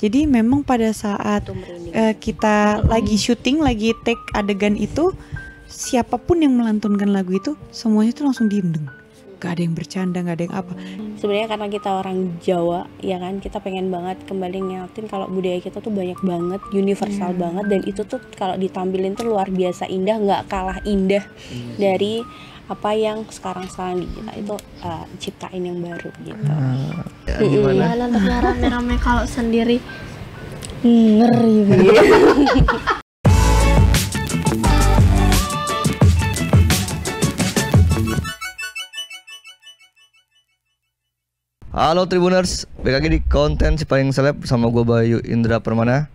Jadi memang pada saat kita lagi syuting, lagi take adegan itu, siapapun yang melantunkan lagu itu semuanya tuh langsung diem deng. Gak ada yang bercanda, gak ada yang apa. Sebenarnya karena kita orang Jawa, ya kan, kita pengen banget kembali ngeliatin kalau budaya kita tuh banyak banget, universal banget, dan itu tuh kalau ditampilin tuh luar biasa indah, nggak kalah indah dari apa yang sekarang di kita itu ciptain yang baru gitu. Iya, nontonnya rame-rame, kalau sendiri ngeri banget. Halo Tribuners, balik lagi di konten si paling seleb bersama gue Bayu Indra Permana.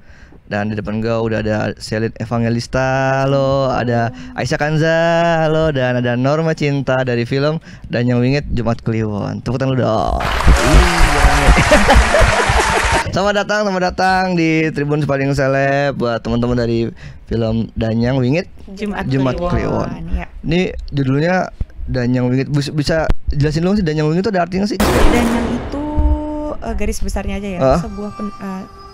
Dan di depan gue udah ada Selin Evangelista, halo, ada Aisyah Kanza, halo, dan ada Norma Cinta dari film Danyang Wingit Jumat Kliwon. Tepuk tangan lu dong. Selamat datang di Tribun paling seleb buat teman-teman dari film Danyang Wingit Jumat Kliwon. Ya. Ini judulnya Danyang Wingit, bisa jelasin dong sih Danyang Wingit itu ada artinya sih? Danyang itu garis besarnya aja ya, sebuah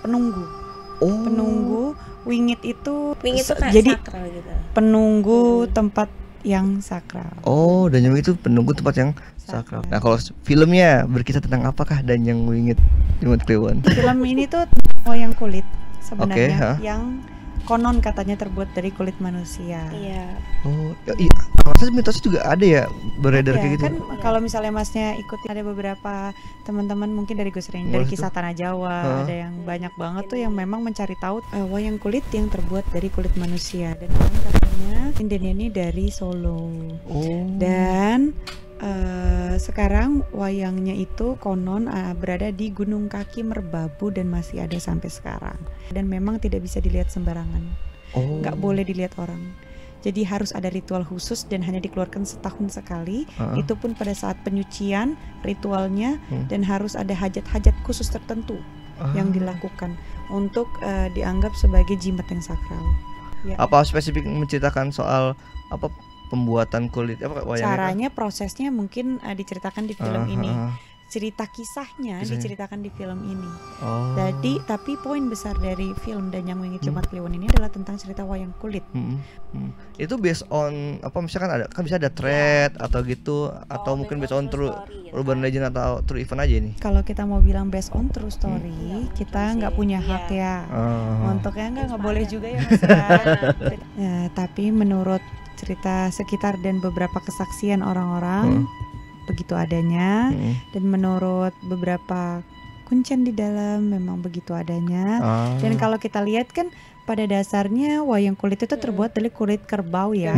penunggu. Penunggu, wingit itu jadi sakral gitu. Penunggu tempat yang sakral. Oh, Danyang Wingit itu penunggu tempat yang sakral. Nah, kalau filmnya berkisah tentang apakah Danyang Wingit Jumat Kliwon? Film ini tuh wayang kulit sebenarnya, Okay, yang konon katanya terbuat dari kulit manusia. Iya. Oh, ya, iya. Maksudnya mitosnya juga ada ya beredar kayak gitu. Kan kalau misalnya masnya ikutin, ada beberapa teman-teman mungkin dari Gus Ring, dari kisah Tanah Jawa, ada yang banyak banget tuh yang memang mencari tahu wayang kulit yang terbuat dari kulit manusia, dan katanya Indonesia ini dari Solo. Dan sekarang wayangnya itu konon berada di Gunung Kaki Merbabu dan masih ada sampai sekarang. Dan memang tidak bisa dilihat sembarangan, nggak boleh dilihat orang. Jadi harus ada ritual khusus dan hanya dikeluarkan setahun sekali. Itu pun pada saat penyucian ritualnya, dan harus ada hajat-hajat khusus tertentu yang dilakukan untuk dianggap sebagai jimat yang sakral. Ya. Apa spesifik menceritakan soal apa pembuatan kulit apa wayangnya? Caranya, prosesnya mungkin diceritakan di film ini. Cerita kisahnya diceritakan di film ini. Jadi tapi poin besar dari film Danyang Wingit Jumat Kliwon ini adalah tentang cerita wayang kulit. Itu based on apa, misalkan bisa ada thread atau gitu, atau mungkin based on true urban legend atau true event aja nih. Kalau kita mau bilang based on true story, kita nggak punya hak ya untuknya, nggak boleh juga ya Mas ya. Tapi menurut cerita sekitar dan beberapa kesaksian orang-orang, begitu adanya, dan menurut beberapa kuncen di dalam memang begitu adanya. Dan kalau kita lihat kan pada dasarnya wayang kulit itu terbuat dari kulit kerbau ya,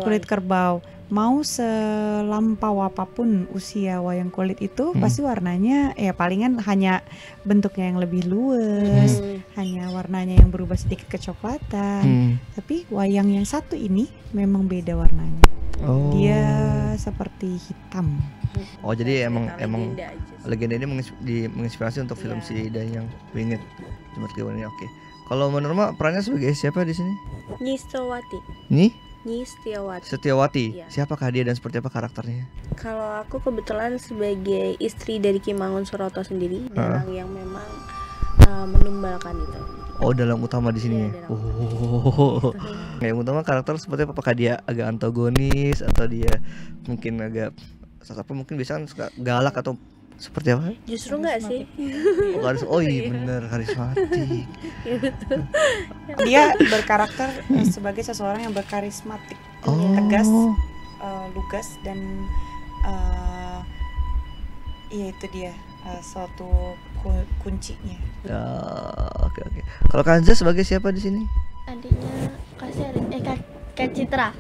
kulit kerbau. Mau selampau apapun usia wayang kulit itu, pasti warnanya ya palingan hanya bentuknya yang lebih luas, hanya warnanya yang berubah sedikit kecoklatan. Tapi wayang yang satu ini memang beda warnanya. Dia seperti hitam. Jadi emang legenda ini menginspirasi untuk film si Danyang Wingit Jumat Kliwon ini. Oke. Kalau menurut perannya sebagai siapa di sini? Nyi Setiawati. Iya. Siapakah dia dan seperti apa karakternya? Kalau aku kebetulan sebagai istri dari Ki Mangun Suroto sendiri, dalang yang memang menumbalkan itu. Dalang utama di sini. Yang utama karakter seperti apa? Apakah dia agak antagonis atau dia mungkin agak mungkin bisa suka galak atau seperti apa? Justru enggak sih. Iya bener, karismatik. Dia berkarakter sebagai seseorang yang berkarismatik, tegas, lugas, dan ya itu dia suatu kuncinya. Oke. Kalau Kanza sebagai siapa di sini? Adiknya Kak Citra.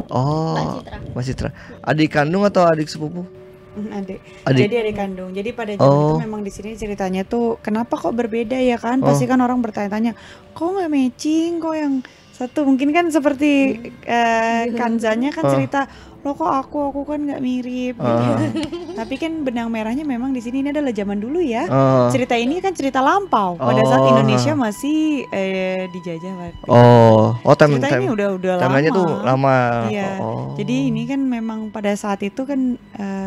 Mbak Citra. Adik kandung atau adik sepupu? Adik. Jadi adik kandung. Jadi pada zaman itu memang di sini ceritanya tuh kenapa kok berbeda ya kan? Pasti kan orang bertanya-tanya, kok nggak matching, kok yang satu mungkin kan seperti Kanzanya kan cerita, lo kok aku kan nggak mirip. Tapi kan benang merahnya memang di sini ini adalah zaman dulu ya. Cerita ini kan cerita lampau pada saat Indonesia masih dijajah. Cerita ini udah lama. Temanya tuh lama. Iya. Jadi ini kan memang pada saat itu kan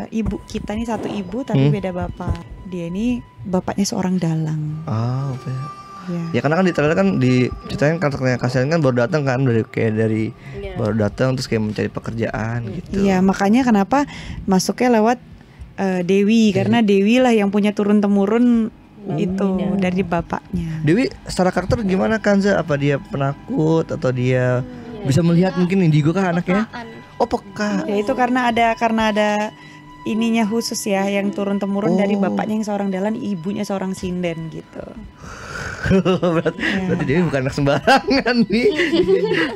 ibu kita nih satu ibu tapi beda bapak. Dia ini bapaknya seorang dalang. Ya karena kan di trailer kan diceritain karakternya Kak Selin kan baru datang kan dari baru datang terus kayak mencari pekerjaan gitu. Iya, makanya kenapa masuknya lewat Dewi karena Dewi lah yang punya turun temurun itu dari bapaknya. Dewi secara karakter gimana Kanza? Apa dia penakut atau dia bisa melihat mungkin indigo kah anaknya? Oh peka. Ya itu karena ada ininya khusus ya yang turun temurun dari bapaknya yang seorang dalan, ibunya seorang sinden gitu. berarti Dewi bukan anak sembarangan nih.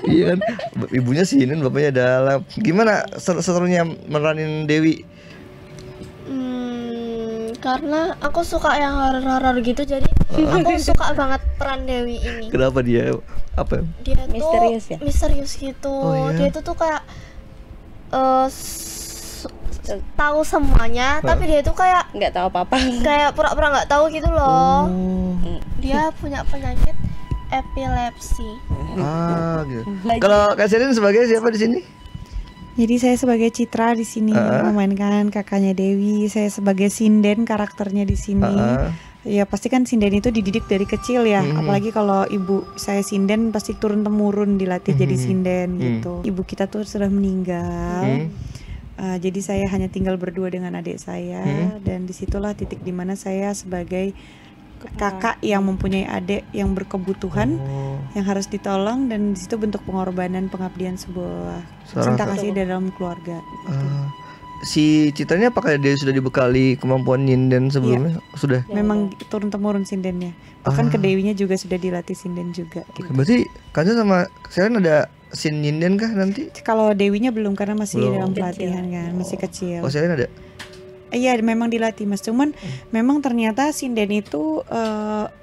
Iya kan, ibunya sinden, bapaknya dalam. Gimana serunya meranin Dewi? Karena aku suka yang horor-horor gitu, jadi aku suka banget peran Dewi ini. Kenapa dia apa? Dia Misterius tuh ya? misterius gitu. Dia tuh kayak tahu semuanya, tapi dia tuh kayak nggak tahu apa-apa. Kayak pura-pura nggak tahu gitu loh. Dia punya penyakit epilepsi. Gitu. Kalau Kak Selin sebagai siapa di sini? Jadi saya sebagai Citra di sini memainkan kakaknya Dewi. Saya sebagai sinden karakternya di sini. Ya pasti kan sinden itu dididik dari kecil ya. Apalagi kalau ibu saya sinden pasti turun temurun dilatih jadi sinden gitu. Ibu kita tuh sudah meninggal. Jadi saya hanya tinggal berdua dengan adik saya dan disitulah titik dimana saya sebagai kakak yang mempunyai adik yang berkebutuhan yang harus ditolong, dan disitu bentuk pengorbanan pengabdian sebuah cinta kasih dalam keluarga. Si Citranya apakah dia sudah dibekali kemampuan nyinden sebelumnya? Sudah. Memang turun temurun sindennya. Bahkan ke Dewinya juga sudah dilatih sinden juga. Gitu. Berarti Kanza sama Selin ada scene nyinden kah nanti? Kalau Dewinya belum karena masih dalam pelatihan kan, masih kecil. Oh Selin ada? Iya memang dilatih Mas, cuman memang ternyata sinden itu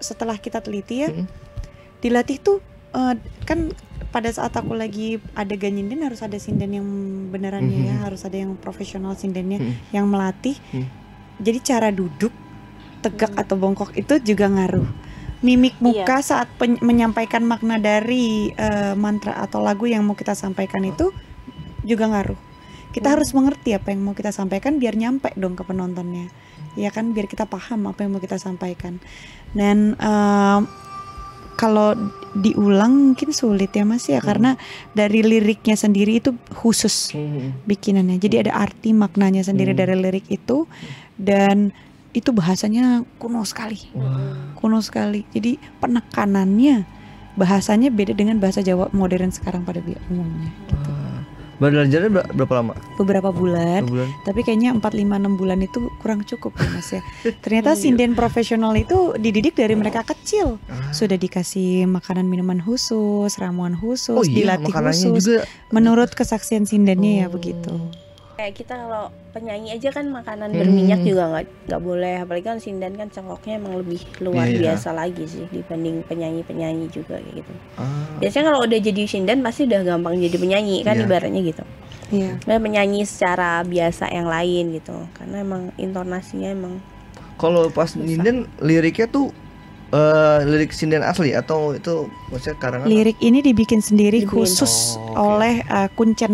setelah kita teliti ya, dilatih tuh kan pada saat aku lagi adegan nyinden harus ada sinden yang benerannya ya, harus ada yang profesional sindennya yang melatih. Jadi cara duduk tegak atau bongkok itu juga ngaruh. Mimik muka saat menyampaikan makna dari mantra atau lagu yang mau kita sampaikan itu juga ngaruh. Kita harus mengerti apa yang mau kita sampaikan biar nyampe dong ke penontonnya. Ya kan, biar kita paham apa yang mau kita sampaikan. Dan kalau diulang mungkin sulit ya Mas ya, karena dari liriknya sendiri itu khusus bikinannya. Jadi ada arti maknanya sendiri dari lirik itu, dan itu bahasanya kuno sekali. Kuno sekali. Jadi penekanannya bahasanya beda dengan bahasa Jawa modern sekarang pada umumnya gitu. Belajarnya berapa lama? Beberapa bulan. Tapi kayaknya 4, 5, 6 bulan itu kurang cukup ya Mas ya. Ternyata sinden profesional itu dididik dari mereka kecil. Sudah dikasih makanan minuman khusus, ramuan khusus, dilatih khusus juga. Menurut kesaksian sindennya ya begitu. Kayak kita kalau penyanyi aja kan makanan berminyak juga nggak boleh, apalagi kan sinden kan cengkoknya emang lebih luar biasa lagi sih dibanding penyanyi juga kayak gitu. Biasanya kalau udah jadi sinden pasti udah gampang jadi penyanyi kan ibaratnya gitu. Menyanyi secara biasa yang lain gitu, karena emang intonasinya emang. Kalau pas nyinden liriknya tuh lirik sinden asli atau itu maksudnya karangan? Lirik ini dibikin sendiri khusus oleh Kuncen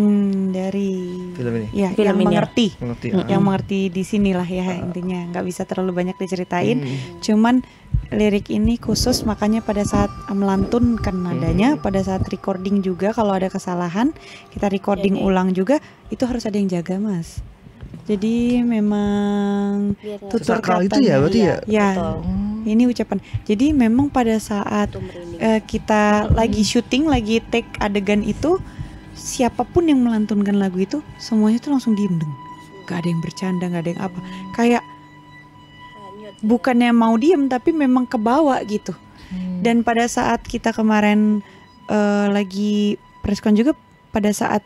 dari film ini. Ya, yang mengerti. Yang mengerti di sinilah ya intinya. Nggak bisa terlalu banyak diceritain. Cuman lirik ini khusus, makanya pada saat melantunkan nadanya, pada saat recording juga kalau ada kesalahan, kita recording ulang juga, itu harus ada yang jaga Mas. Jadi memang tutur kata itu ya berarti ya. Ya. Ini ucapan. Jadi memang pada saat kita lagi syuting, lagi take adegan itu, siapapun yang melantunkan lagu itu semuanya tuh langsung diem deng. Gak ada yang bercanda, gak ada yang apa. Kayak bukannya mau diem tapi memang kebawa gitu. Dan pada saat kita kemarin lagi preskon juga, pada saat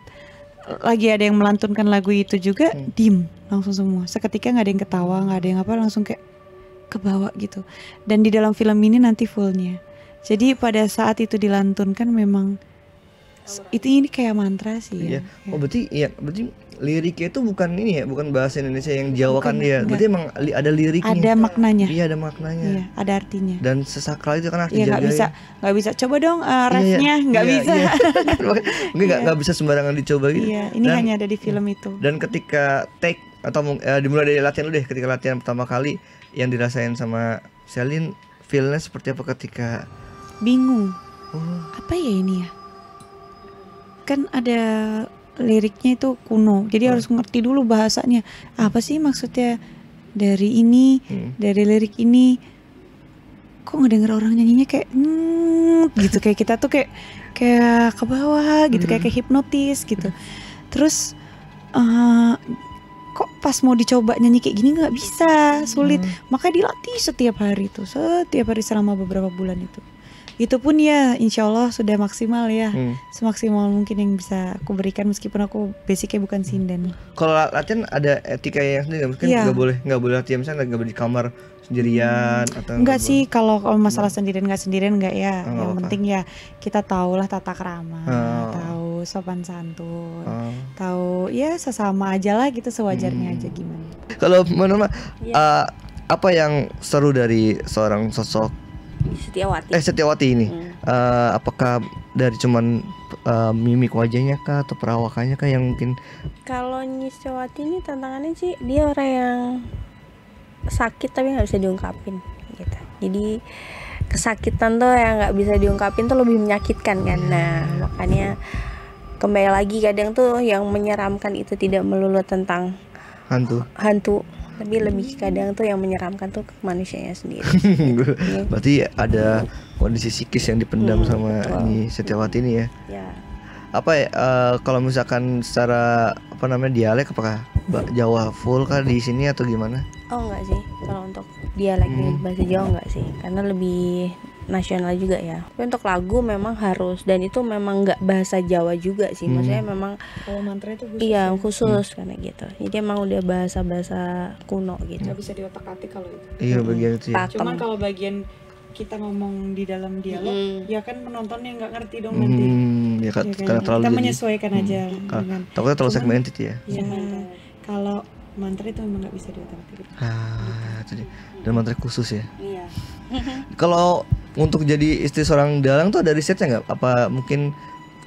lagi ada yang melantunkan lagu itu juga diem langsung semua. Seketika nggak ada yang ketawa, nggak ada yang apa, langsung kayak kebawa gitu. Dan di dalam film ini nanti fullnya. Jadi pada saat itu dilantunkan memang ini kayak mantra sih. Ya. Oh berarti liriknya itu bukan ini ya, bukan bahasa Indonesia yang Jawa kan dia. Berarti emang ada liriknya. Ada maknanya. Iya ada maknanya. Iya, ada artinya. Dan sesakral itu kan harus dijaga. Iya nggak bisa. Coba dong refnya nggak bisa. Mungkin nggak bisa sembarangan dicoba gitu. Iya, ini hanya ada di film itu. Dan ketika take atau dimulai dari latihan lu deh, ketika latihan pertama kali yang dirasain sama Selin feelnya seperti apa ketika bingung. Apa ya ini ya? Kan ada liriknya itu kuno, jadi harus ngerti dulu bahasanya. Apa sih maksudnya dari ini, dari lirik ini? Kok ngedenger orang nyanyinya kayak gitu, kayak kita tuh kayak ke bawah gitu, kayak hipnotis gitu. Terus kok pas mau dicoba nyanyi kayak gini nggak bisa, sulit. Maka dilatih setiap hari selama beberapa bulan itu. Itu pun ya insya Allah sudah maksimal ya, semaksimal mungkin yang bisa aku berikan meskipun aku basicnya bukan sinden. Kalau latihan ada etika yang sendiri, mungkin nggak boleh latihan misalnya nggak boleh di kamar sendirian atau enggak sih. Kalau masalah sendirian enggak ya. Yang penting ya kita tahulah tata krama, tahu sopan santun, tahu ya sesama aja lah gitu, sewajarnya aja gimana. Kalau menurut apa yang seru dari seorang sosok Setiawati ini? Apakah dari cuman mimik wajahnya kah atau perawakannya kah yang mungkin? Kalau Setiawati ini tantangannya sih dia orang yang sakit tapi nggak bisa diungkapin gitu. Jadi kesakitan tuh yang nggak bisa diungkapin tuh lebih menyakitkan kan. Nah makanya kembali lagi kadang tuh yang menyeramkan itu tidak melulu tentang hantu, tapi lebih kadang tuh yang menyeramkan tuh manusianya sendiri. Berarti ada kondisi psikis yang dipendam sama ini Setiawati ini ya. Apa ya kalau misalkan secara dialek, apakah Jawa full kah di sini atau gimana? Oh enggak sih, kalau untuk dialek bahasa Jawa enggak sih, karena lebih nasional juga ya. Tapi untuk lagu memang harus, dan itu memang nggak bahasa Jawa juga sih, maksudnya memang mantra itu khusus. Iya khusus karena gitu. Jadi emang udah bahasa kuno gitu. Nggak bisa diotak-atik kalau itu. Iya bagian itu ya. Cuman kalau bagian kita ngomong di dalam dialog, ya kan penontonnya nggak ngerti dong nanti. Ya kan, karena terlalu kita menyesuaikan aja dengan. Takutnya terlalu segmented ya. Iya. Kalau mantra itu memang nggak bisa diotak-atik. Jadi dan mantra khusus ya. Iya. Kalau untuk jadi istri seorang dalang tuh ada risetnya nggak? Apa mungkin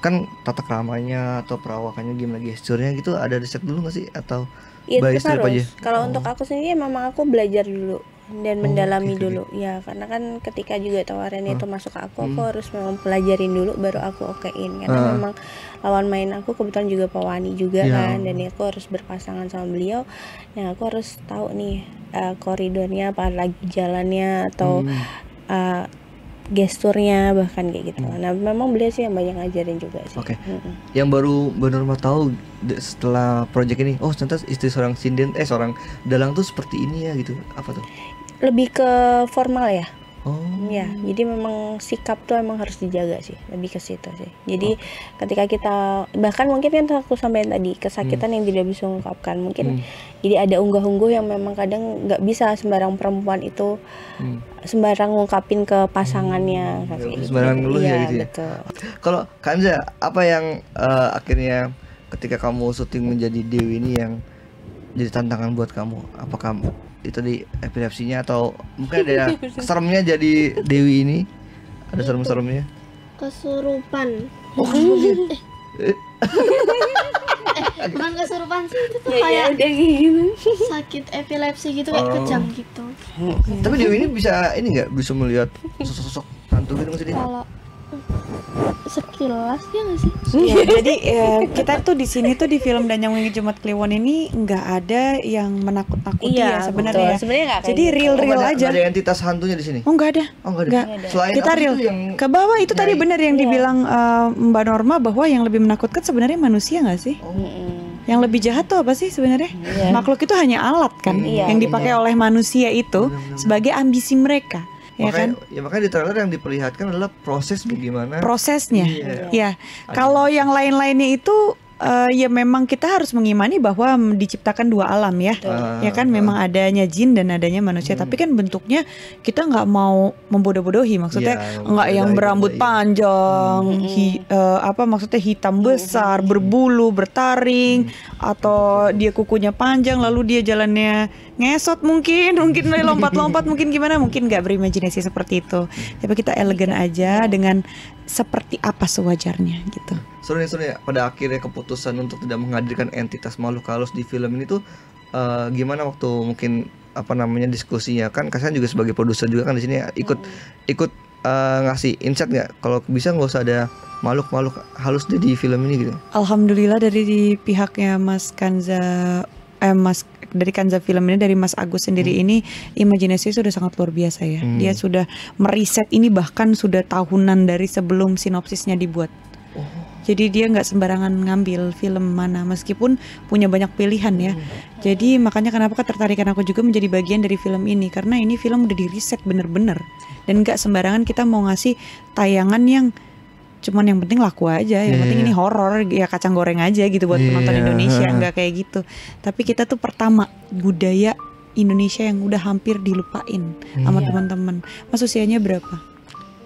kan tata keramanya atau perawakannya gimana, gesturnya gitu, ada riset dulu nggak sih atau by strip aja? Kalau untuk aku sendiri memang aku belajar dulu dan mendalami dulu ya, karena kan ketika juga tawaran itu masuk ke aku harus memang pelajarin dulu baru aku okein, karena memang lawan main aku kebetulan juga Pak Wani juga kan, dan aku harus berpasangan sama beliau. Nah aku harus tahu nih koridornya, apa lagi jalannya atau gesturnya bahkan kayak gitu. Nah memang beliau sih yang banyak ngajarin juga sih. Yang baru benar-benar tahu setelah project ini, oh ternyata istri seorang seorang dalang tuh seperti ini ya gitu. Apa tuh? Lebih ke formal ya. Ya, jadi memang sikap tuh emang harus dijaga sih, lebih ke situ sih. Jadi ketika kita, bahkan mungkin kan aku sampaikan tadi, kesakitan yang tidak bisa mengungkapkan, mungkin jadi ada unggah-ungguh yang memang kadang nggak bisa sembarang perempuan itu sembarang ngungkapin ke pasangannya, sembarang dulu ya gitu ya. Betul. Kalau Kanza, apa yang akhirnya ketika kamu syuting menjadi Dewi ini yang jadi tantangan buat kamu? Apakah itu di epilepsinya atau mungkin ada seremnya jadi Dewi ini? Ada serem-seremnya? Kesurupan. Bukan kesurupan sih, itu tuh kayak sakit epilepsi gitu, kayak kejang gitu. Tapi Dewi ini bisa bisa melihat sosok hantu gitu nggak sih? Kalau sekilas ya nggak sih? Ya, jadi kita tuh di sini tuh di film Danyang Wingi Jumat Kliwon ini nggak ada yang menakut-nakuti ya sebenarnya. Jadi real aja. Nggak ada entitas hantunya di sini. Oh nggak ada. Selain kita real. Yang ke bawah itu tadi benar yang dibilang Mbak Norma, bahwa yang lebih menakutkan sebenarnya manusia nggak sih? Yang lebih jahat tuh apa sih sebenarnya? Makhluk itu hanya alat kan, yang dipakai oleh manusia itu sebagai ambisi mereka. Makanya di trailer yang diperlihatkan adalah proses bagaimana prosesnya. Kalau yang lain-lainnya itu ya memang kita harus mengimani bahwa diciptakan dua alam ya. Ya kan memang adanya jin dan adanya manusia, tapi kan bentuknya kita nggak mau membodoh-bodohi, maksudnya nggak yang berambut panjang, maksudnya hitam besar, berbulu, bertaring, atau dia kukunya panjang lalu dia jalannya ngesot, mungkin lompat-lompat, mungkin gimana, mungkin nggak berimajinasi seperti itu. Tapi kita elegan aja dengan seperti apa sewajarnya gitu. Seru nih, pada akhirnya keputusan untuk tidak menghadirkan entitas makhluk halus di film ini tuh gimana waktu mungkin apa namanya diskusinya, kan kalian juga sebagai produser juga kan di sini ikut ngasih insight nggak kalau bisa nggak usah ada makhluk halus di film ini gitu. Alhamdulillah dari pihaknya Mas Kanza dari Kanza Film ini, dari Mas Agus sendiri ini imajinasi sudah sangat luar biasa ya. Dia sudah meriset ini bahkan sudah tahunan dari sebelum sinopsisnya dibuat. Jadi dia nggak sembarangan ngambil film mana, meskipun punya banyak pilihan ya. Jadi makanya kenapa ketertarikan aku juga menjadi bagian dari film ini, karena ini film udah diriset bener-bener. Dan nggak sembarangan kita mau ngasih tayangan yang cuman yang penting laku aja, yang penting ini horor ya, kacang goreng aja gitu buat penonton Indonesia, nggak kayak gitu. Tapi kita tuh pertama budaya Indonesia yang udah hampir dilupain sama teman-teman. Mas usianya berapa?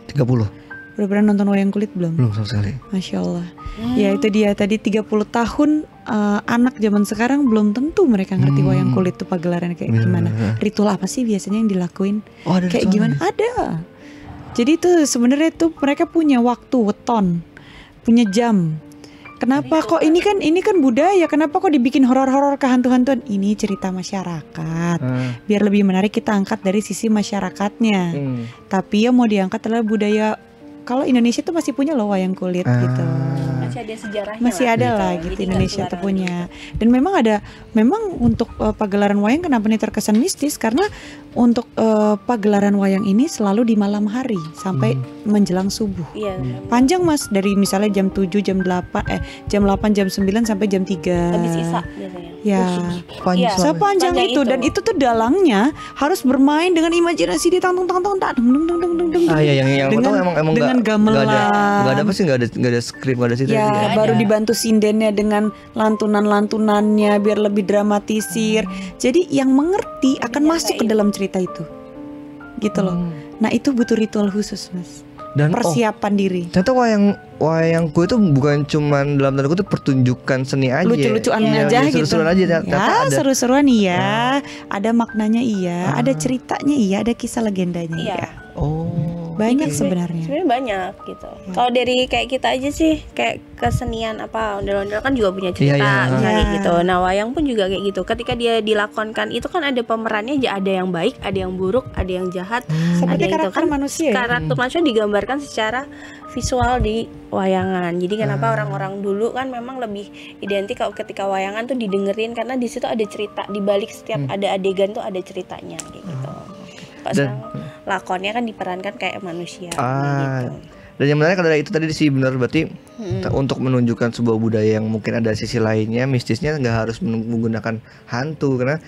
30. Udah pernah nonton wayang kulit belum? Belum sama sekali. Masya Allah. Ya itu dia tadi 30 tahun anak zaman sekarang belum tentu mereka ngerti wayang kulit tuh pagelaran kayak gimana. Ritual apa sih biasanya yang dilakuin? Ada kayak gimana? Ada. Jadi tuh sebenarnya tuh mereka punya waktu, weton, punya jam. Kenapa kok ini kan budaya? Kenapa kok dibikin horor-horor kehantu-hantuan? Ini cerita masyarakat. Biar lebih menarik kita angkat dari sisi masyarakatnya. Tapi yang mau diangkat adalah budaya. Kalau Indonesia tuh masih punya loh wayang kulit gitu. Masih ada sejarahnya. Masih ada lah gitu Indonesia tuh punya. Dan memang untuk pagelaran wayang kenapa nih terkesan mistis, karena untuk pagelaran wayang ini selalu di malam hari sampai menjelang subuh. Panjang Mas, dari misalnya jam 7, jam 8, jam 9 sampai jam 3. Habis Isya biasanya. Ya, sepanjang itu. Dan itu tuh dalangnya harus bermain dengan imajinasi di tangtung yang emang dengan gamelan. Nggak ada apa sih, nggak ada skrip, nggak ada cerita. Ya, baru dibantu sindennya dengan lantunan-lantunannya biar lebih dramatisir. Jadi yang mengerti akan masuk ke dalam cerita itu, gitu loh. Nah itu butuh ritual khusus Mas. Dan persiapan diri. Ternyata wayangku itu bukan cuman dalam tanda kutip pertunjukan seni aja, lucu-lucuan aja gitu. Seru-seruan aja. Ya, seru-seruan iya. Ada maknanya iya, ada ceritanya iya, ada kisah legendanya iya. Banyak sebenarnya. Sebenarnya banyak gitu. Kalau dari kayak kita aja sih, kayak kesenian apa, ondel-ondel kan juga punya cerita misalnya gitu. Nah, wayang pun juga kayak gitu. Ketika dia dilakonkan itu kan ada pemerannya aja, ada yang baik, ada yang buruk, ada yang jahat, seperti ada karakter itu kan manusia. Karakter manusia digambarkan secara visual di wayangan. Jadi kenapa orang-orang dulu kan memang lebih identik kalau ketika wayangan tuh didengerin, karena di situ ada cerita, di balik setiap ada adegan tuh ada ceritanya kayak gitu. Pas lakonnya kan diperankan kayak manusia gitu. Dan yang menarik adalah itu tadi sih, benar, berarti untuk menunjukkan sebuah budaya yang mungkin ada sisi lainnya, mistisnya, nggak harus menggunakan hantu, karena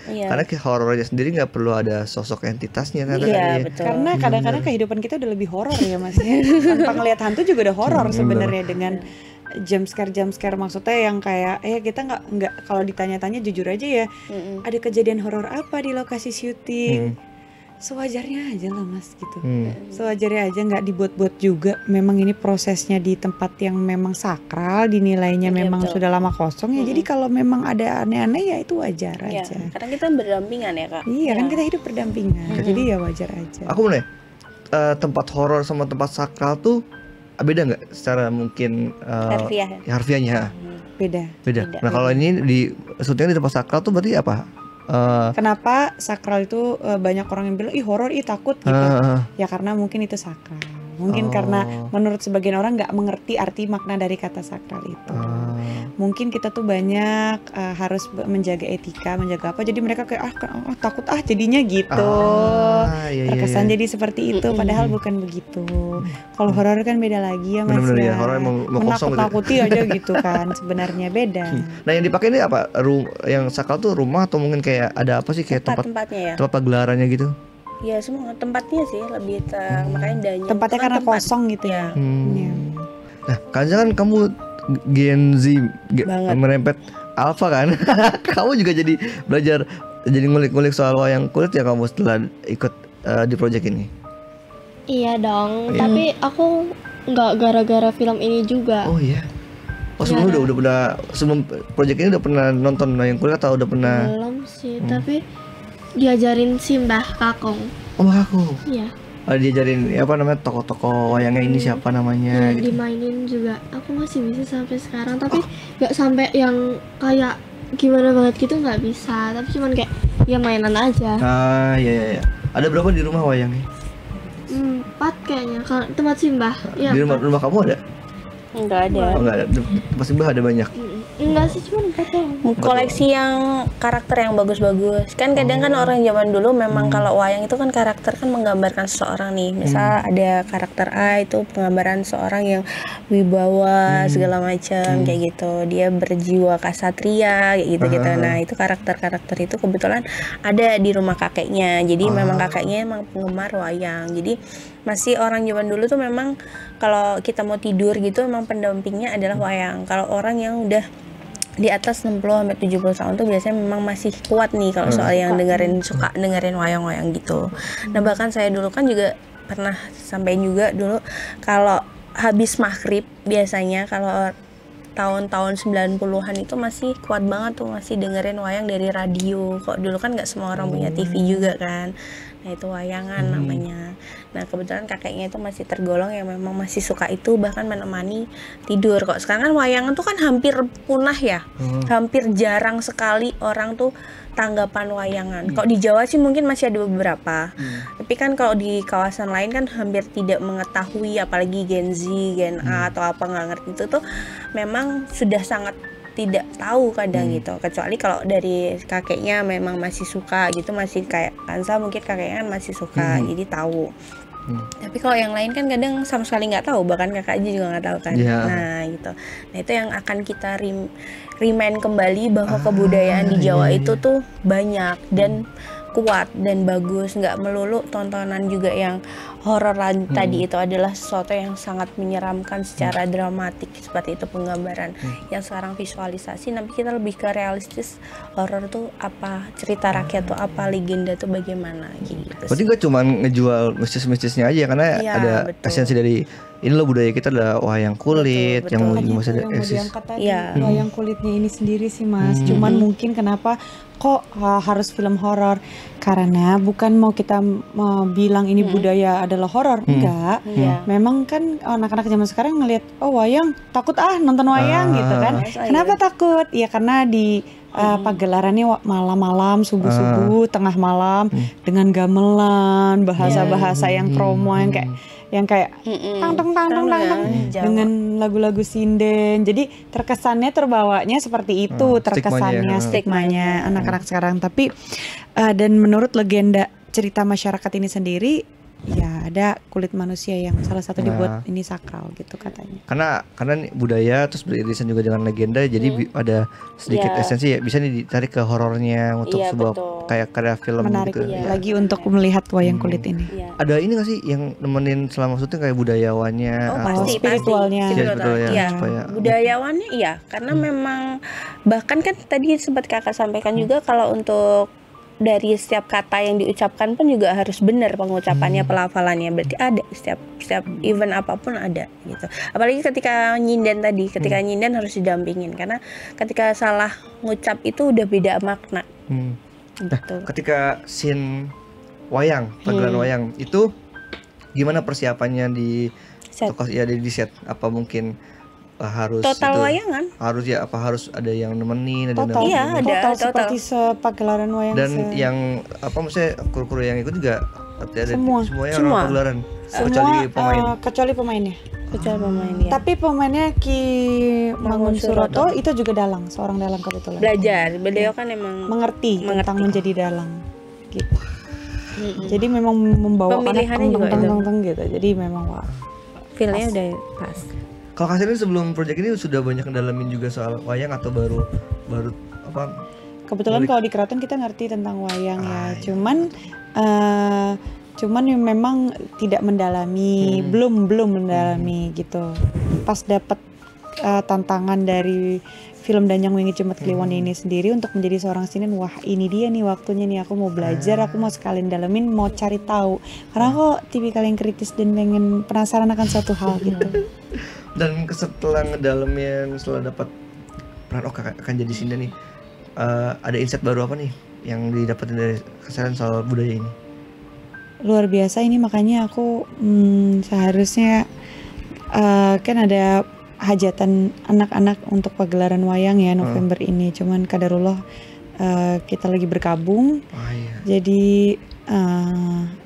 horornya sendiri nggak perlu ada sosok entitasnya. Betul. Karena kadang-kadang kehidupan kita udah lebih horor ya Mas. Tanpa ngelihat hantu juga udah horor sebenarnya, dengan jump scare maksudnya yang kayak kita nggak kalau ditanya-tanya jujur aja ya, ada kejadian horor apa di lokasi syuting? Sewajarnya aja lah Mas gitu. Sewajarnya aja, nggak dibuat-buat juga. Memang ini prosesnya di tempat yang memang sakral, dinilainya memang sudah lama kosong ya. Jadi kalau memang ada aneh-aneh ya itu wajar aja. Karena kita berdampingan ya Kak. Iya kan, kita hidup berdampingan. Jadi ya wajar aja. Aku mau tempat horor sama tempat sakral tuh beda nggak secara mungkin harfiahnya? Beda. Nah kalau ini di syutingnya di tempat sakral tuh berarti apa? Kenapa sakral itu banyak orang yang bilang ih horor, ih takut gitu. Ya karena mungkin itu sakral. Mungkin karena menurut sebagian orang nggak mengerti arti makna dari kata sakral itu. Mungkin kita tuh banyak harus menjaga etika, menjaga apa. Jadi mereka kayak takut jadinya gitu. Terkesan jadi seperti itu, padahal bukan begitu. Kalau horor kan beda lagi ya Mas. Bener-bener ya, horor emang menakut-nakuti aja gitu kan. Sebenarnya beda. Nah yang dipakai ini apa? Yang sakral tuh rumah atau mungkin kayak ada apa sih, kayak tempat pagelarannya gitu? Ya semua tempatnya sih lebih makanya tempatnya karena kosong gitu ya. Nah Kanza kan kamu Gen Z merempet Alpha kan. Kamu juga jadi belajar, jadi ngulik-ngulik soal wayang kulit ya kamu setelah ikut di project ini? Iya dong, tapi aku nggak gara-gara film ini juga. Oh iya. Sebelumnya udah pernah, sebelum project ini udah pernah nonton wayang kulit atau udah pernah? Belum sih, tapi diajarin si Mbah Kakong. Oh Mbah Kakong? Iya. Diajarin apa namanya, tokoh-tokoh wayangnya ini siapa namanya gitu. Dimainin juga. Aku masih bisa sampai sekarang, tapi nggak sampai yang kayak gimana banget gitu nggak bisa, tapi cuman kayak ya mainan aja. Iya. Ada berapa di rumah wayangnya? 4 kayaknya. Kalau tempat Simbah ya, Di rumah kamu ada? Enggak ada. Oh, enggak ada. Tempat Simbah ada banyak. enggak sih, cuman 4 doang. Koleksi yang karakter yang bagus-bagus. Kan kadang kan orang zaman dulu memang kalau wayang itu kan karakter kan menggambarkan seseorang nih. Misal ada karakter A itu penggambaran seorang yang wibawa segala macam kayak gitu. Dia berjiwa kasatria kayak gitu-gitu. Nah, itu karakter-karakter itu kebetulan ada di rumah kakeknya. Jadi memang kakeknya emang penggemar wayang. Jadi masih orang zaman dulu tuh memang kalau kita mau tidur gitu memang pendampingnya adalah wayang. Kalau orang yang udah di atas 60 sampai 70 tahun tuh biasanya memang masih kuat nih kalau soal yang suka dengerin wayang-wayang gitu. Nah, bahkan saya dulu kan juga pernah sampein juga dulu kalau habis maghrib biasanya kalau tahun-tahun 90-an itu masih kuat banget tuh masih dengerin wayang dari radio. Kok dulu kan nggak semua orang punya TV juga kan. Nah, itu wayangan namanya. Nah, kebetulan kakeknya itu masih tergolong yang memang masih suka itu, bahkan menemani tidur. Kok sekarang kan wayangan tuh kan hampir punah ya. Hampir jarang sekali orang tuh tanggapan wayangan. Kok di Jawa sih mungkin masih ada beberapa. Tapi kan kalau di kawasan lain kan hampir tidak mengetahui, apalagi Gen Z, Gen A atau apa nggak ngerti itu tuh memang sudah sangat tidak tahu kadang gitu, kecuali kalau dari kakeknya memang masih suka gitu, masih kayak Kansa mungkin kakeknya masih suka jadi tahu. Tapi kalau yang lain kan kadang sama sekali nggak tahu, bahkan kakak aja juga nggak tahu kan. Nah gitu, nah itu yang akan kita remind kembali bahwa kebudayaan di Jawa itu tuh banyak dan kuat dan bagus, nggak melulu tontonan juga yang hororan tadi itu adalah sesuatu yang sangat menyeramkan secara dramatik seperti itu penggambaran. Yang sekarang visualisasi, tapi kita lebih ke realistis. Horor tuh apa, cerita rakyat tuh apa, legenda tuh bagaimana gitu. Berarti nggak cuma ngejual mistis-mistisnya aja, karena ada esensi dari ini loh budaya kita adalah wayang kulit yang mau diangkat tadi. Wayang kulitnya ini sendiri sih Mas. Cuman mungkin kenapa kok harus film horor? Karena bukan mau kita bilang ini budaya adalah horor, enggak. Memang kan anak-anak zaman sekarang ngelihat wayang takut nonton wayang gitu kan. Kenapa takut? Ya karena di pagelarannya malam-malam, subuh-subuh, tengah malam dengan gamelan, bahasa-bahasa yang promo yang kayak tang dengan lagu-lagu sinden. Jadi terkesannya terbawanya seperti itu, terkesannya stigmanya anak-anak sekarang. Tapi dan menurut legenda cerita masyarakat ini sendiri, ya ada kulit manusia yang salah satu dibuat ini sakral gitu katanya. Karena budaya terus beririsan juga dengan legenda, jadi ada sedikit esensi ya, bisa nih ditarik ke horornya untuk sebuah kayak karya film menarik, gitu. Lagi untuk melihat wayang kulit ini. Ada ini nggak sih yang nemenin selama syuting kayak budayawannya? Pasti spiritualnya. Budayawannya iya, karena memang bahkan kan tadi sempat kakak sampaikan juga kalau untuk dari setiap kata yang diucapkan pun juga harus benar pengucapannya, pelafalannya. Berarti ada setiap event apapun ada gitu. Apalagi ketika nyinden tadi, ketika nyinden harus didampingin karena ketika salah ngucap itu udah beda makna. Gitu. Ketika scene wayang, pagelaran wayang itu gimana persiapannya di set? Di set apa mungkin harus total wayangan harus ada yang nemenin, ada total, ada seperti sepagelaran wayang dan yang maksudnya kru-kru yang ikut juga ada semuanya semua orang pagelaran kecuali pemainnya. Tapi pemainnya Ki Mangun Suroto itu juga dalang, seorang dalang kebetulan. Belajar, beliau kan emang mengerti tentang menjadi dalang gitu. Jadi memang membawakan teng gitu. Jadi memang feelnya udah pas. Kalau Kak Selin sebelum proyek ini sudah banyak ngedalamin juga soal wayang atau baru apa? Kebetulan kalau di keraton kita ngerti tentang wayang ya. Cuman memang tidak mendalami, belum mendalami gitu. Pas dapat tantangan dari film Danjang Wingi Cimet Kliwon ini sendiri untuk menjadi seorang sinen, wah ini dia nih waktunya nih, aku mau belajar, aku mau sekalian dalemin, mau cari tahu. Karena aku tipikal yang kritis dan pengen penasaran akan suatu hal gitu. Dan setelah ngedalemin, setelah dapat peran akan jadi sinen nih, ada insight baru apa nih yang didapetin dari kesalahan soal budaya ini? Luar biasa ini, makanya aku seharusnya kan ada hajatan anak-anak untuk pagelaran wayang ya November ini. Cuman kadarullah kita lagi berkabung. Jadi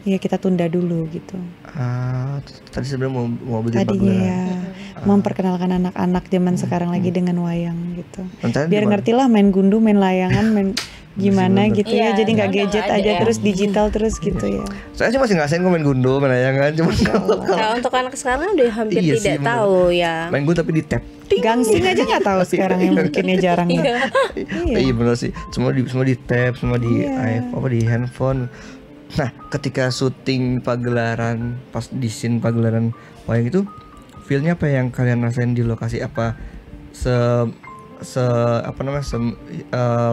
ya kita tunda dulu gitu. Tadi sebenarnya mau bikin tadinya ya memperkenalkan anak-anak zaman sekarang lagi dengan wayang gitu. Biar ngerti lah main gundu, main layangan, main gimana gitu ya. Jadi nggak gadget aja terus digital terus gitu ya. Saya sih masih ngerasain main gundu, main layangan. Cuma nah, untuk anak sekarang udah hampir tidak tahu ya. Main gundu tapi di tap. Gangsing aja nggak tahu sekarang ya, mungkin ya jarang. Iya benar sih. Semua di tap, semua di di handphone. Nah, ketika syuting pagelaran, pas di scene pagelaran wayang itu, feel-nya apa yang kalian rasain di lokasi? Apa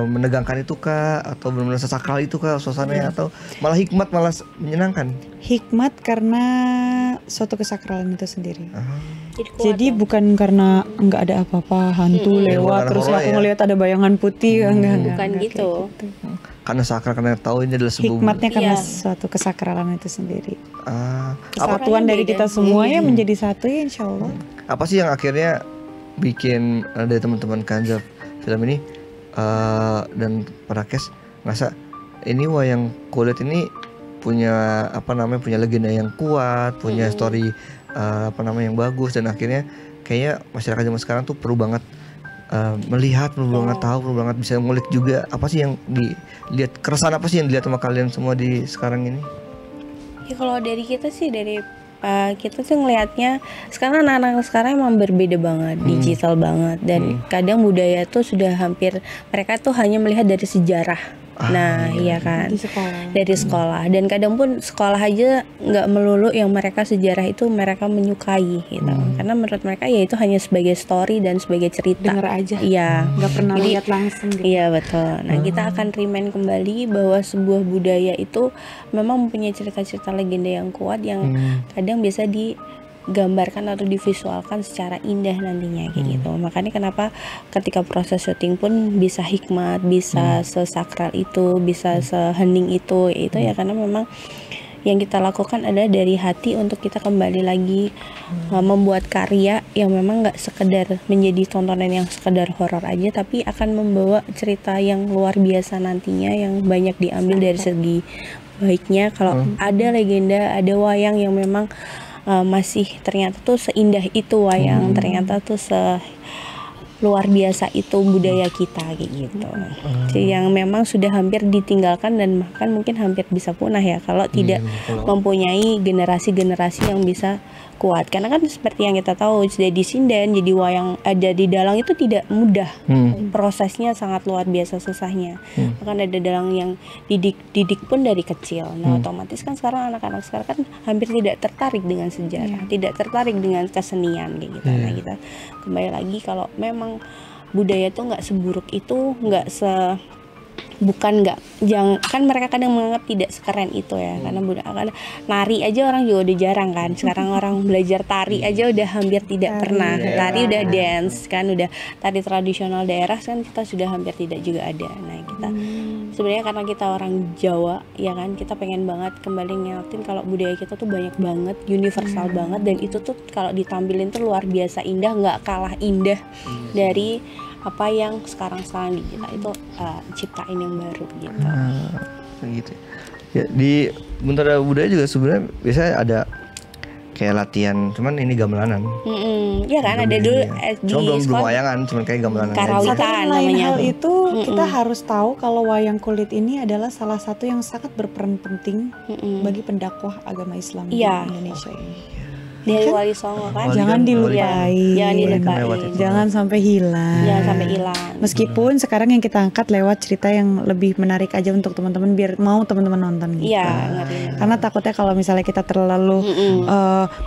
menegangkan itu kah, atau benar-benar sesakral itu kah suasananya, atau malah hikmat, malah menyenangkan? Hikmat karena suatu kesakralan itu sendiri. Jadi bukan karena nggak ada apa-apa, hantu lewat terus aku ngelihat ada bayangan putih, bukan gitu. Karena sakral, karena tahu ini adalah sebuah hikmatnya karena suatu kesakralan itu sendiri. Kesatuan dari kita semua ya menjadi satu ya insya Allah. Apa sih yang akhirnya bikin dari teman-teman Kanza film ini dan para cast ngerasa ini wayang kulit ini punya punya legenda yang kuat, punya story yang bagus, dan akhirnya kayaknya masyarakat zaman sekarang tuh perlu banget melihat, perlu banget tahu, perlu banget bisa ngulik juga apa sih yang dilihat, keresahan apa sih yang dilihat sama kalian semua di sekarang ini? Ya kalau dari kita sih, kita tuh ngelihatnya sekarang anak-anak sekarang emang berbeda banget, digital banget, dan kadang budaya tuh sudah hampir mereka tuh hanya melihat dari sejarah. Iya kan, dari sekolah, dan kadang pun sekolah aja nggak melulu yang mereka sejarah itu mereka menyukai gitu, karena menurut mereka ya itu hanya sebagai story dan sebagai cerita, dengar aja, nggak pernah lihat langsung gitu. Iya betul. Nah kita akan remind kembali bahwa sebuah budaya itu memang mempunyai cerita-cerita legenda yang kuat yang kadang bisa digambarkan atau divisualkan secara indah nantinya kayak gitu. Makanya kenapa ketika proses syuting pun bisa hikmat, bisa sesakral itu, bisa sehening itu ya karena memang yang kita lakukan adalah dari hati untuk kita kembali lagi membuat karya yang memang nggak sekedar menjadi tontonan yang sekedar horor aja, tapi akan membawa cerita yang luar biasa nantinya yang banyak diambil dari segi baiknya. Kalau ada legenda, ada wayang yang memang masih ternyata tuh seindah itu wayang, ternyata tuh luar biasa itu budaya kita kayak gitu. Yang memang sudah hampir ditinggalkan dan bahkan mungkin hampir bisa punah ya kalau tidak mempunyai generasi-generasi yang bisa kuat. Karena kan seperti yang kita tahu, jadi sinden, jadi wayang ada di dalang itu tidak mudah. Prosesnya sangat luar biasa susahnya. Bahkan ada dalang yang didik pun dari kecil. Nah, otomatis kan sekarang anak-anak sekarang kan hampir tidak tertarik dengan sejarah, tidak tertarik dengan kesenian kayak gitu. Nah, kita kembali lagi kalau memang budaya tuh nggak seburuk itu, kan mereka kadang menganggap tidak sekeren itu ya, karena nari aja orang juga udah jarang kan sekarang. Orang belajar tari aja udah hampir tidak pernah, tari udah dance kan, udah tari tradisional daerah kan kita sudah hampir tidak juga ada. Nah kita sebenarnya karena kita orang Jawa ya kan, kita pengen banget kembali ngeliatin kalau budaya kita tuh banyak banget, universal banget, dan itu tuh kalau ditampilin tuh luar biasa indah, nggak kalah indah dari apa yang sekarang digital itu ciptain yang baru gitu. Gitu. Ya, di Buntara Budaya juga sebenarnya biasanya ada kayak latihan, cuman ini gamelanan. Iya kan, ada dulu di belum wayangan, cuman kayak gamelanan. Karawitan lain namanya. Hal itu kita harus tahu kalau wayang kulit ini adalah salah satu yang sangat berperan penting bagi pendakwah agama Islam di Indonesia ini. Dari Wali Songo kan, jangan dilupain, jangan sampai hilang. Meskipun sekarang yang kita angkat lewat cerita yang lebih menarik aja untuk teman-teman, biar mau teman-teman nonton gitu. Karena takutnya kalau misalnya kita terlalu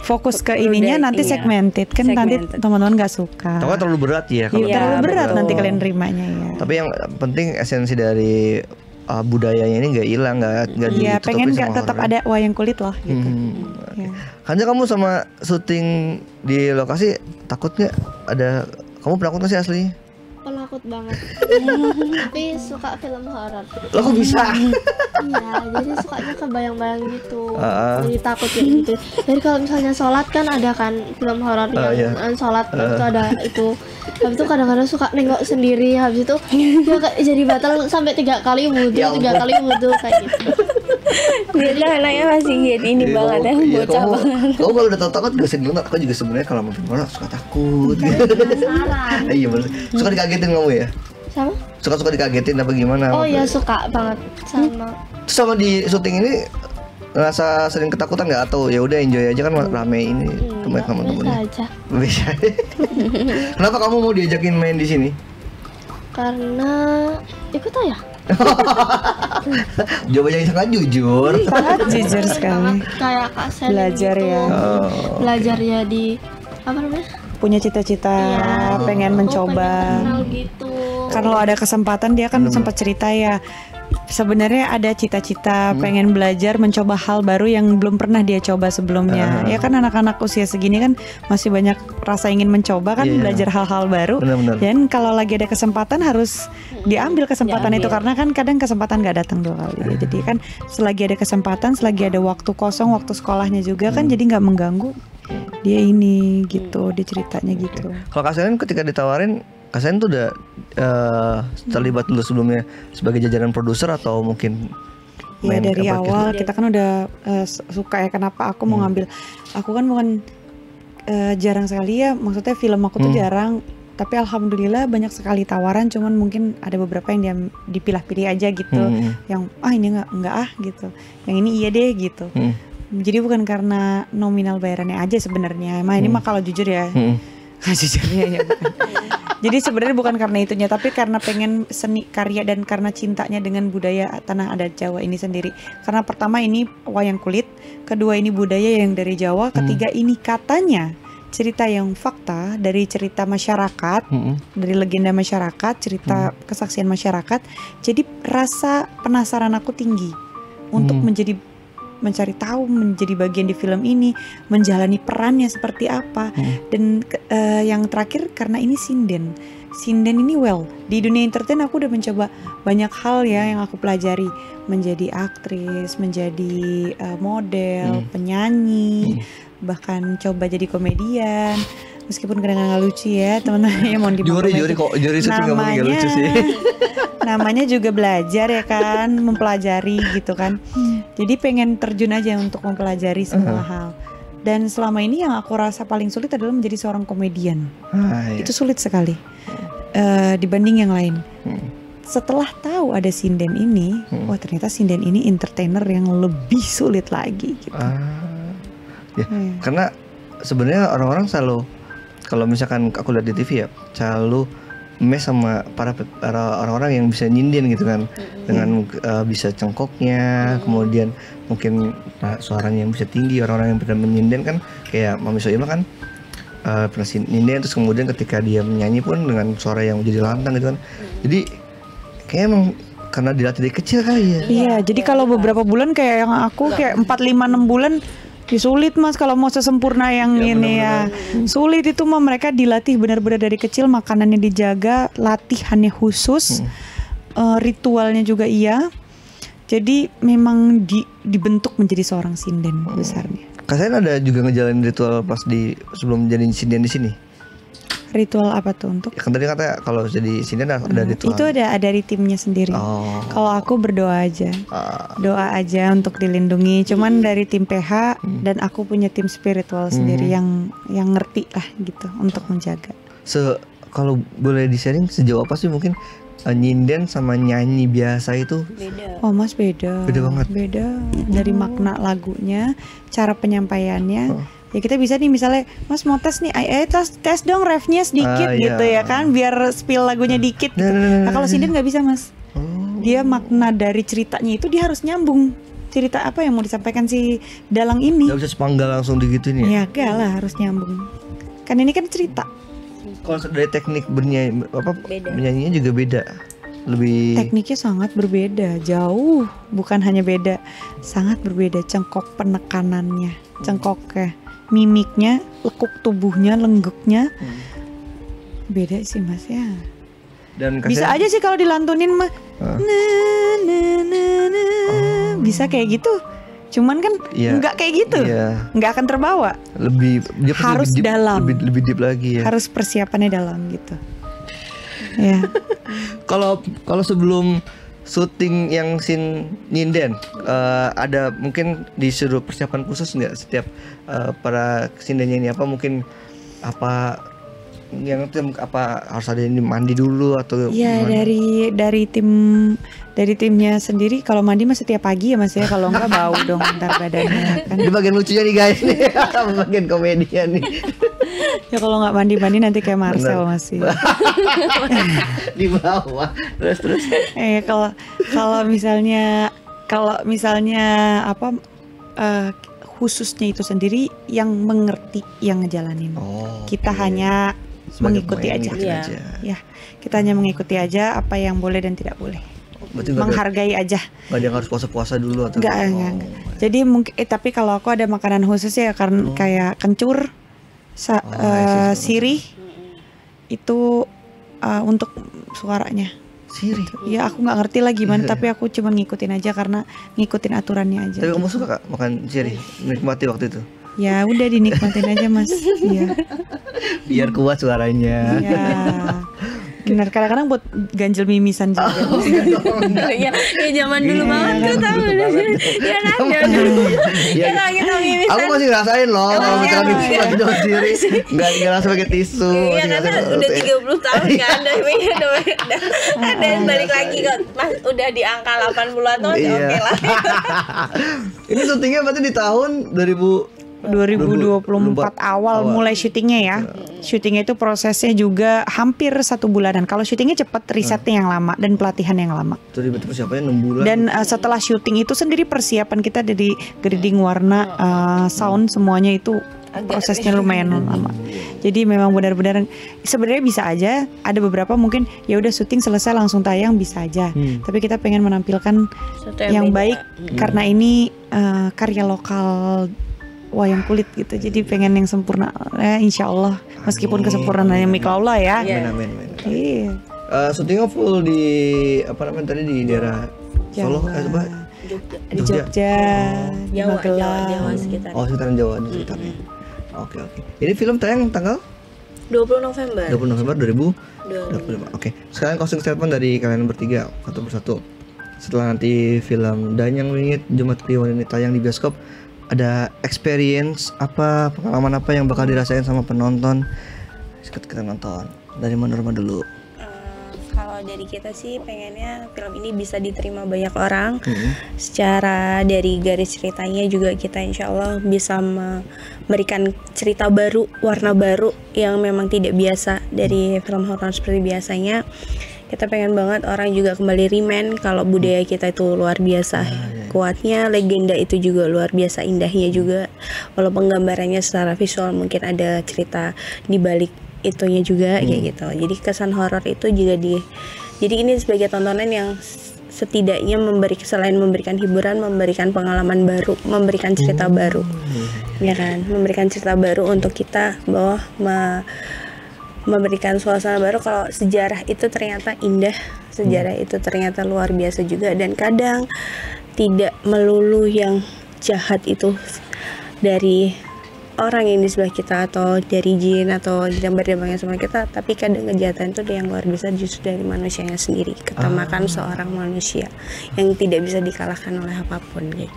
fokus ke ininya nanti segmented kan, nanti teman-teman nggak suka. Atau terlalu berat ya? Terlalu berat nanti kalian nerimanya ya. Tapi yang penting esensi dari budayanya ini nggak hilang, nggak ditutupin. Pengen nggak tetap ada wayang kulit loh gitu. Kanza, kamu sama syuting di lokasi takut nggak ada? Kamu penakut nggak sih asli? Penakut banget. Tapi suka film horor. Lo kok bisa? Iya, jadi sukanya kebayang-bayang gitu. Jadi takut ya gitu. Jadi kalau misalnya sholat kan ada kan film horor yang sholat itu ada itu. Habis itu kadang-kadang suka nengok sendiri. Habis itu ya, jadi batal sampai 3 kali wudhu, 3 kali wudhu kayak gitu. Gitu anaknya masih gitu ini banget ya, bocah banget. Kamu kalau udah takut juga sedih banget. Aku juga sebenarnya kalau nonton horor suka takut. Penasaran. Iya bener. Suka dikagetin kamu ya? Sama? Suka dikagetin apa gimana? Oh iya suka banget sama. Terus sama di syuting ini ngerasa sering ketakutan nggak atau ya udah enjoy aja kan rame ini teman-teman? Biasa aja. Bisa. Kenapa kamu mau diajakin main di sini? Karena ikut ya. Jawabannya sangat jujur. Sangat jujur sekali. Kayak Kak Selin Belajar gitu. ya. Belajar ya di apa namanya? Punya cita-cita, pengen mencoba. Pengen kenal gitu. Kalau ada kesempatan dia kan sempat cerita ya. Sebenarnya ada cita-cita pengen belajar mencoba hal baru yang belum pernah dia coba sebelumnya. Ya kan anak-anak usia segini kan masih banyak rasa ingin mencoba kan, belajar hal-hal baru. Benar-benar. Dan kalau lagi ada kesempatan harus diambil kesempatan itu, karena kan kadang kesempatan nggak datang 2 kali. Jadi kan selagi ada kesempatan, selagi ada waktu kosong, waktu sekolahnya juga kan jadi nggak mengganggu dia ini gitu, dia ceritanya gitu. Kalau Kak Selin ketika ditawarin, Kak Selin tuh udah terlibat dulu sebelumnya sebagai jajaran produser atau mungkin Ya dari awal kita kan udah suka ya. Kenapa aku mau ngambil? Aku kan bukan jarang sekali ya, maksudnya film aku tuh jarang. Tapi alhamdulillah banyak sekali tawaran. Cuman mungkin ada beberapa yang dia dipilah-pilih aja gitu. Yang ini enggak gitu. Yang ini iya deh gitu. Jadi bukan karena nominal bayarannya aja sebenarnya. Ini mah kalau jujur ya. Jujurnya ya bukan. Jadi sebenarnya bukan karena itunya, tapi karena pengen seni karya dan karena cintanya dengan budaya tanah adat Jawa ini sendiri. Karena pertama ini wayang kulit, kedua ini budaya yang dari Jawa, ketiga ini katanya cerita yang fakta dari cerita masyarakat, dari legenda masyarakat, cerita kesaksian masyarakat. Jadi rasa penasaran aku tinggi untuk mencari tahu, menjadi bagian di film ini, menjalani perannya seperti apa. Dan yang terakhir karena ini sinden ini di dunia entertain aku udah mencoba banyak hal ya yang aku pelajari, menjadi aktris, menjadi model, penyanyi, bahkan coba jadi komedian. Meskipun kadang-kadang gak lucu ya teman-teman yang mau dimaklumi. Juri syuting ngomong gak lucu sih. Namanya juga belajar ya kan, mempelajari gitu kan. Jadi pengen terjun aja untuk mempelajari semua hal. Dan selama ini yang aku rasa paling sulit adalah menjadi seorang komedian. Itu sulit sekali dibanding yang lain. Setelah tahu ada sinden ini, wah ternyata sinden ini entertainer yang lebih sulit lagi gitu. Karena sebenarnya orang-orang selalu, kalau misalkan aku lihat di TV ya, selalu mes sama para orang-orang yang bisa nyinden gitu kan, dengan bisa cengkoknya, kemudian mungkin suaranya yang bisa tinggi. Orang-orang yang pernah menyinden kan kayak Mami Soimah kan pernah nyinden, terus kemudian ketika dia menyanyi pun dengan suara yang menjadi lantang gitu kan. Jadi kayak emang karena dilatih dari kecil kali ya. Iya, jadi kalau beberapa bulan kayak yang aku kayak 4, 5, 6 bulan sulit mas kalau mau sesempurna yang ini ya. Sulit itu mah, mereka dilatih benar-benar dari kecil, makanannya dijaga, latihannya khusus, ritualnya juga iya. Jadi memang dibentuk menjadi seorang sinden besarnya. Kalian ada juga ngejalanin ritual pas sebelum jadi sinden di sini? Ritual apa tuh untuk? Ya, kan tadi katanya kalau jadi sinden ada ritual. Itu ada dari timnya sendiri. Kalau aku berdoa aja, doa aja untuk dilindungi. Cuman dari tim PH dan aku punya tim spiritual sendiri yang ngerti lah gitu untuk menjaga. Kalau boleh di-sharing sejauh apa sih mungkin nyinden sama nyanyi biasa itu? Beda. Oh mas, beda banget. Beda dari makna lagunya, cara penyampaiannya. Ya kita bisa nih misalnya, mas mau tes nih, tes dong refnya sedikit gitu ya kan, biar spill lagunya dikit gitu. Nah kalau sinden nggak bisa mas, dia makna dari ceritanya itu dia harus nyambung. Cerita apa yang mau disampaikan si dalang ini? Gak bisa sepanggal langsung digituin ya? Ya gak lah, harus nyambung. Kan ini kan cerita. Kalau dari teknik bernyanyinya juga beda. Lebih tekniknya sangat berbeda, jauh, bukan hanya beda, sangat berbeda. Cengkok penekanannya, cengkoknya, mimiknya, lekuk tubuhnya, lengguknya beda sih mas ya. Dan bisa aja sih kalau dilantunin mah. Bisa kayak gitu. Cuman kan nggak kayak gitu, nggak akan terbawa. Dia harus lebih deep, dalam, lebih deep lagi ya. Harus persiapannya dalam gitu. Ya. Kalau sebelum syuting yang scene nyinden, ada mungkin disuruh persiapan khusus nggak setiap para sindennya ini? Apa mungkin apa yang apa harus ada ini mandi dulu atau ya gimana? dari timnya sendiri kalau mandi mas setiap pagi ya mas ya, kalau enggak bau dong ntar badannya kan. Ini bagian lucunya nih guys nih. Bagian komedinya nih. Ya kalau nggak mandi nanti kayak Marcel masih di bawah terus kalau misalnya apa khususnya itu sendiri yang mengerti yang ngejalanin. Kita hanya mengikuti aja. Ya, kita hanya mengikuti aja apa yang boleh dan tidak boleh. Menghargai aja. Gak ada yang harus puasa dulu atau enggak. Jadi mungkin tapi kalau aku ada makanan khusus ya karena kayak kencur, sirih itu untuk suaranya. Sirih. Ya aku nggak ngerti lah gimana tapi aku cuma ngikutin aja karena ngikutin aturannya aja. Tapi kamu suka Kak makan sirih? Nikmati waktu itu? Ya udah dinikmatin aja mas. Iya. Biar kuat suaranya. Iya. Benar, kadang-kadang buat ganjel mimisan juga. Ya zaman dulu banget tuh tahu. Ya kan ya kita mimis. Aku masih ngerasain loh kalau kita mimisan daun sirih. Enggak ngerasa pakai tisu. Iya karena udah 30 tahun kan dan balik lagi kok Mas udah di angka 80-an tuh oke lah. Ini syutingnya berarti di tahun 2024 awal mulai syutingnya ya. Syutingnya itu prosesnya juga hampir 1 bulanan. Kalau syutingnya cepat, risetnya yang lama dan pelatihan yang lama. Jadi persiapannya 6 bulan. Dan setelah syuting itu sendiri persiapan kita dari grading warna, sound semuanya itu prosesnya lumayan lama. Jadi memang benar-benar sebenarnya bisa aja. Ada beberapa mungkin ya udah syuting selesai langsung tayang bisa aja. Tapi kita pengen menampilkan yang baik karena ini karya lokal wayang kulit gitu, jadi pengen yang sempurna ya, insya Allah meskipun kesempurnaannya miklaullah ya. Amin. Iya. Syutingnya full di apa namanya tadi di daerah Solo, di Jogja, di Magelang. Jawa sekitar. Sekitaran Jawa di sekitarnya. Oke. Ini film tayang tanggal 20 November 2025. Oke. Sekarang closing statement dari kalian bertiga satu persatu. Setelah nanti film Danyang Wingit Jumat Kliwon ini tayang di bioskop, ada experience apa, pengalaman apa yang bakal dirasain sama penonton ketika nonton? Dari Norma dulu. Kalau dari kita sih pengennya film ini bisa diterima banyak orang. Secara dari garis ceritanya juga kita insya Allah bisa memberikan cerita baru, warna baru yang memang tidak biasa dari film horor seperti biasanya. Kita pengen banget orang juga kembali remind kalau budaya kita itu luar biasa kuatnya, legenda itu juga luar biasa indahnya juga. Walaupun gambarannya secara visual mungkin ada cerita di balik itunya juga kayak gitu. Jadi kesan horor itu juga jadi ini sebagai tontonan yang setidaknya selain memberikan hiburan, memberikan pengalaman baru, memberikan cerita baru. Ya kan? Memberikan cerita baru untuk kita bahwa memberikan suasana baru kalau sejarah itu ternyata indah, sejarah itu ternyata luar biasa juga, dan kadang tidak melulu yang jahat itu dari orang yang di sebelah kita atau dari jin atau yang berdamaian sama kita, tapi kadang kejahatan itu yang luar biasa justru dari manusianya sendiri, ketamakan seorang manusia yang tidak bisa dikalahkan oleh apapun gitu.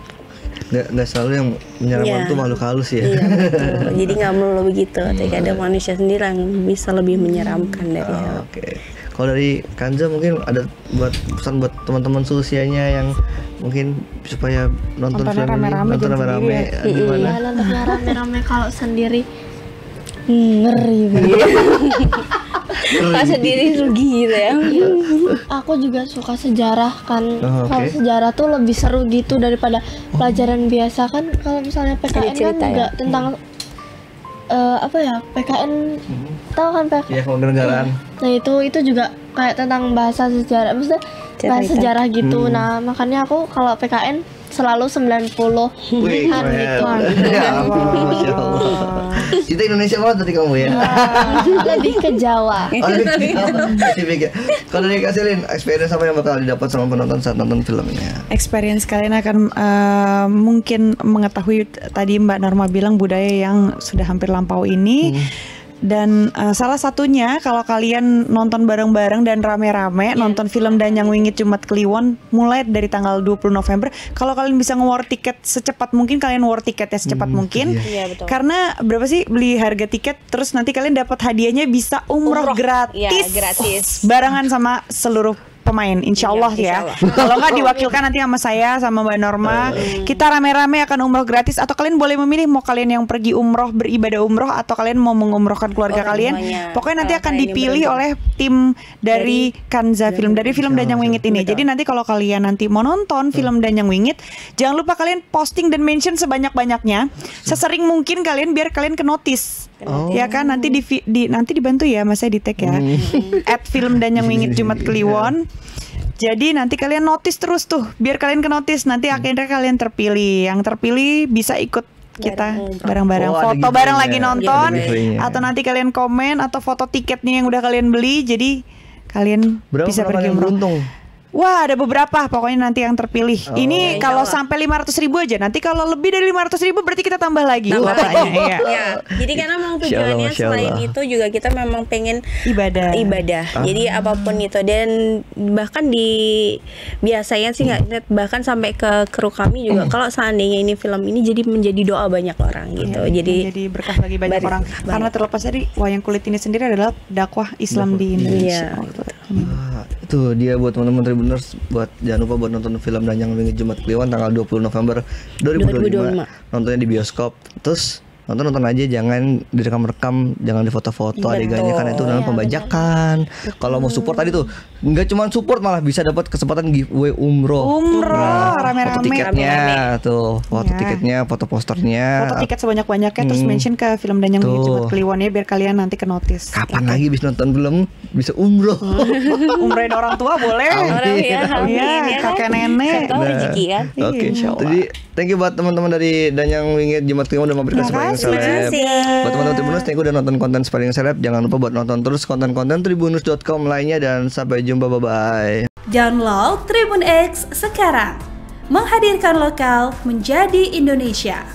Nggak selalu yang menyerang itu makhluk halus ya. Iya, betul. Jadi nggak melulu begitu. Tapi ada manusia sendiri yang bisa lebih menyeramkan dari Oke. Kalau dari Kanza mungkin ada buat pesan buat teman-teman seusianya yang mungkin supaya nonton film ini nonton rame-rame gimana? Nontonnya rame-rame kalau sendiri ngeri Pas sendiri rugi gitu ya. Aku juga suka sejarah kan. Kalau sejarah tuh lebih seru gitu daripada pelajaran biasa kan. Kalau misalnya PKN kan juga tentang apa ya, PKN tahu kan PKN? Iya, kewarganegaraan. Nah itu juga kayak tentang bahasa sejarah, maksudnya bahasa sejarah gitu. Nah makanya aku kalau PKN selalu 90 Wih, gitu. Ya ampun, Masya Allah. Cinta Indonesia banget tadi kamu ya. Lebih ke Jawa. Kalau dari Kak Selin, experience apa yang bakal didapat sama penonton saat nonton filmnya? Experience kalian akan mungkin mengetahui tadi Mbak Norma bilang budaya yang sudah hampir lampau ini. Dan salah satunya kalau kalian nonton bareng-bareng dan rame-rame nonton film Danyang Wingit Jumat Kliwon mulai dari tanggal 20 November, kalau kalian bisa nge-war tiket secepat mungkin, kalian war tiketnya secepat mungkin. Iya, betul. Karena berapa sih beli harga tiket, terus nanti kalian dapat hadiahnya bisa umroh gratis. Ya, gratis. Barengan sama seluruh pemain, insya Allah ya. Kalau nggak diwakilkan nanti sama saya sama Mbak Norma, kita rame-rame akan umroh gratis. Atau kalian boleh memilih mau kalian yang pergi umroh beribadah umroh atau kalian mau mengumrohkan keluarga kalian. Pokoknya nanti akan dipilih oleh tim dari Kanza Film, dari film Danyang Wingit ini. Jadi nanti kalau kalian nanti mau nonton film Danyang Wingit, jangan lupa kalian posting dan mention sebanyak-banyaknya, sesering mungkin kalian, biar kalian ke notice. Ya kan, nanti nanti dibantu ya Mas, saya di tag ya. @film Danyang Wingit Jumat Kliwon. Jadi nanti kalian notice terus tuh, biar kalian ke notice. Nanti akhirnya kalian terpilih. Yang terpilih bisa ikut kita bareng-bareng foto bareng lagi nonton, atau nanti kalian komen atau foto tiketnya yang udah kalian beli. Jadi kalian bisa pergi umroh. Wah, ada beberapa, pokoknya nanti yang terpilih. Ini kalau sampai 500.000 aja. Nanti kalau lebih dari 500.000 berarti kita tambah lagi. Ya. Jadi karena memang tujuannya selain itu juga kita memang pengen ibadah. Jadi apapun itu, dan bahkan biasanya sih nggak, bahkan sampai ke kru kami juga kalau seandainya ini film ini jadi menjadi doa banyak orang gitu. Jadi berkah bagi banyak orang. Karena terlepas dari wayang kulit ini sendiri adalah dakwah Islam di Indonesia. Itu dia buat teman-teman Tribuners, jangan lupa buat nonton film Danyang Wingit Jumat Kliwon tanggal 20 November 2025. Nontonnya di bioskop. Terus nonton aja, jangan direkam-rekam, jangan difoto-foto adegannya, karena itu namanya pembajakan. Kalau mau support tadi tuh, nggak cuma support, malah bisa dapat kesempatan giveaway umroh. Rame-rame. Foto tiketnya tuh, foto tiketnya, foto posternya. Foto tiket sebanyak-banyaknya, terus mention ke film Danyang Wingit Jumat Kliwon ya, biar kalian nanti ke notice. Kapan lagi bisa nonton film bisa umroh? Umrohin orang tua boleh. Kakek nenek. Rezeki kan. Oke, jadi thank you buat teman-teman dari Danyang Wingit Jumat Kliwon udah memberikan Sparring Seleb. Buat teman-teman Tribuners, thank you udah nonton konten Sparring Seleb. Jangan lupa buat nonton terus konten-konten tribunnews.com lainnya, dan sampai jumpa, bye-bye. Download Tribun X sekarang. Menghadirkan lokal menjadi Indonesia.